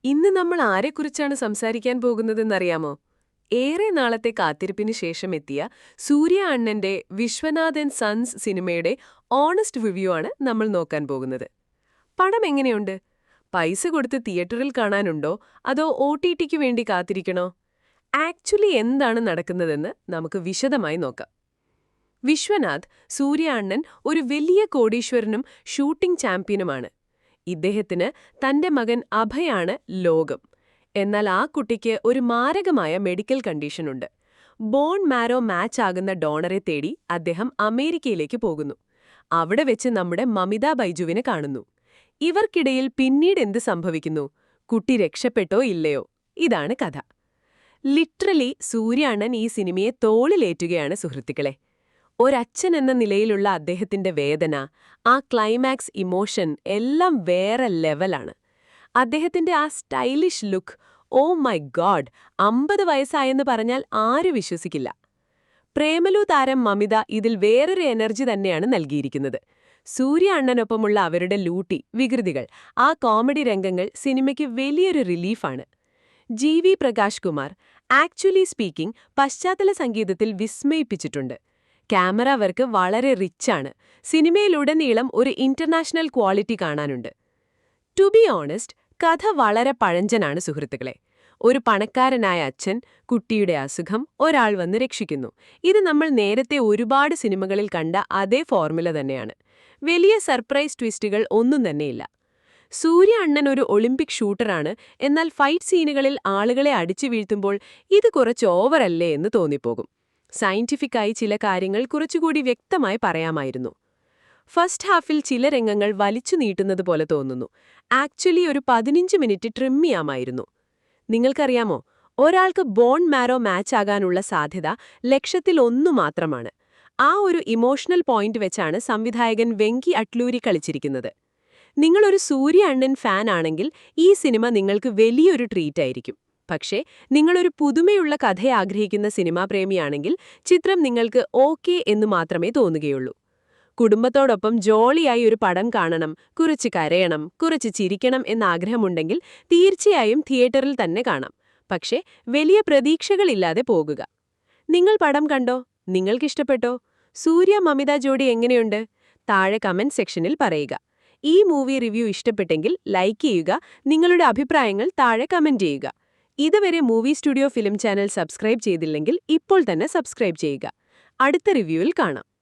ഇന്ന് നമ്മൾ ആരെക്കുറിച്ചാണ് സംസാരിക്കാൻ പോകുന്നതെന്നറിയാമോ? ഏറെ നാളത്തെ കാത്തിരിപ്പിന് ശേഷം എത്തിയ സൂര്യ അണ്ണന്റെ വിശ്വനാഥൻ സൺസ് സിനിമയുടെ ഓണസ്റ്റ് റിവ്യൂ ആണ് നമ്മൾ നോക്കാൻ പോകുന്നത്. പടം എങ്ങനെയുണ്ട്? പൈസ കൊടുത്ത് തിയേറ്ററിൽ കാണാനുണ്ടോ അതോ OTTക്ക് വേണ്ടി കാത്തിരിക്കണോ? ആക്ച്വലി എന്താണ് നടക്കുന്നതെന്ന് നമുക്ക് വിശദമായി നോക്കാം. വിശ്വനാഥ് സൂര്യ അണ്ണൻ ഒരു വലിയ കോടീശ്വരനും ഷൂട്ടിംഗ് ചാമ്പ്യനുമാണ്. ഇദ്ദേഹത്തിന് തന്റെ മകൻ അഭയാണ് ലോകം. എന്നാൽ ആ കുട്ടിക്ക് ഒരു മാരകമായ മെഡിക്കൽ കണ്ടീഷനുണ്ട്. ബോൺ മാരോ മാച്ച് ആകുന്ന ഡോണറെ തേടി അദ്ദേഹം അമേരിക്കയിലേക്ക് പോകുന്നു. അവിടെ വെച്ച് നമ്മുടെ മമിത ബൈജുവിനെ കാണുന്നു. ഇവർക്കിടയിൽ പിന്നീട് എന്ത് സംഭവിക്കുന്നു? കുട്ടി രക്ഷപ്പെട്ടോ ഇല്ലയോ? ഇതാണ് കഥ. ലിറ്ററലി സൂര്യ അണ്ണൻ ഈ സിനിമയെ തോളിലേറ്റുകയാണ് സുഹൃത്തുക്കളെ. ഒരച്ഛൻ എന്ന നിലയിലുള്ള അദ്ദേഹത്തിന്റെ വേദന, ആ ക്ലൈമാക്സ് ഇമോഷൻ എല്ലാം വേറെ ലെവലാണ്. അദ്ദേഹത്തിന്റെ ആ stylish look, oh my God, 50 വയസ്സായെന്ന് പറഞ്ഞാൽ ആരും വിശ്വസിക്കില്ല. പ്രേമലു താരം മമിത ഇതിൽ വേറൊരു എനർജി തന്നെയാണ് നൽകിയിരിക്കുന്നത്. സൂര്യ അണ്ണനൊപ്പമുള്ള അവരുടെ ലൂട്ടി, വികൃതികൾ, ആ കോമഡി രംഗങ്ങൾ സിനിമയ്ക്ക് വലിയൊരു റിലീഫാണ്. GV Prakash Kumar, actually speaking, പശ്ചാത്തല സംഗീതത്തിൽ വിസ്മയിപ്പിച്ചിട്ടുണ്ട്. ക്യാമറ വർക്ക് വളരെ റിച്ചാണ്. സിനിമയിലുടനീളം ഒരു ഇന്റർനാഷണൽ ക്വാളിറ്റി കാണാനുണ്ട്. ടു ബി ഓണസ്റ്റ്, കഥ വളരെ പഴഞ്ചനാണ് സുഹൃത്തുക്കളെ. ഒരു പണക്കാരനായ അച്ഛൻ, കുട്ടിയുടെ അസുഖം, ഒരാൾ വന്ന് രക്ഷിക്കുന്നു. ഇത് നമ്മൾ നേരത്തെ ഒരുപാട് സിനിമകളിൽ കണ്ട അതേ ഫോർമുല തന്നെയാണ്. വലിയ സർപ്രൈസ് ട്വിസ്റ്റുകൾ ഒന്നും തന്നെയില്ല. സൂര്യ അണ്ണൻ ഒരു ഒളിമ്പിക് ഷൂട്ടറാണ്, എന്നാൽ ഫൈറ്റ് സീനുകളിൽ ആളുകളെ അടിച്ചു വീഴ്ത്തുമ്പോൾ ഇത് കുറച്ച് ഓവറല്ലേ എന്ന് തോന്നിപ്പോകും. സയന്റിഫിക്കായി ചില കാര്യങ്ങൾ കുറച്ചുകൂടി വ്യക്തമായി പറയാമായിരുന്നു. ഫസ്റ്റ് ഹാഫിൽ ചില രംഗങ്ങൾ വലിച്ചു നീട്ടുന്നത് പോലെ തോന്നുന്നു. ആക്ച്വലി ഒരു 15 മിനിറ്റ് ട്രിം ചെയ്യാമായിരുന്നു. നിങ്ങൾക്കറിയാമോ, ഒരാൾക്ക് ബോൺ മാരോ മാച്ച് ആകാനുള്ള സാധ്യത 1,00,000 മാത്രമാണ്. ആ ഒരു ഇമോഷണൽ പോയിന്റ് വെച്ചാണ് സംവിധായകൻ വെങ്കി അട്ലൂരി കളിച്ചിരിക്കുന്നത്. നിങ്ങളൊരു സൂര്യ അണ്ണൻ ഫാൻ ആണെങ്കിൽ ഈ സിനിമ നിങ്ങൾക്ക് വലിയൊരു ട്രീറ്റ് ആയിരിക്കും. പക്ഷേ നിങ്ങളൊരു പുതുമയുള്ള കഥ ആഗ്രഹിക്കുന്ന സിനിമാ പ്രേമിയാണെങ്കിൽ ചിത്രം നിങ്ങൾക്ക് ഓക്കേ എന്ന് മാത്രമേ തോന്നുകയുള്ളൂ. കുടുംബത്തോടൊപ്പം ജോളിയായി ഒരു പടം കാണണം, കുറച്ച് കരയണം, കുറച്ച് ചിരിക്കണം എന്നാഗ്രഹമുണ്ടെങ്കിൽ തീർച്ചയായും തിയേറ്ററിൽ തന്നെ കാണാം. പക്ഷേ വലിയ പ്രതീക്ഷകളില്ലാതെ പോകുക. നിങ്ങൾ പടം കണ്ടോ? നിങ്ങൾക്കിഷ്ടപ്പെട്ടോ? സൂര്യ മമിത ജോഡി എങ്ങനെയുണ്ട്? താഴെ കമന്റ് സെക്ഷനിൽ പറയുക. ഈ മൂവി റിവ്യൂ ഇഷ്ടപ്പെട്ടെങ്കിൽ ലൈക്ക് ചെയ്യുക, നിങ്ങളുടെ അഭിപ്രായങ്ങൾ താഴെ കമന്റ് ചെയ്യുക. ഇതുവരെ movie studio film channel subscribe ചെയ്തില്ലെങ്കിൽ ഇപ്പോൾ തന്നെ സബ്സ്ക്രൈബ് ചെയ്യുക. അടുത്ത റിവ്യൂവിൽ കാണാം.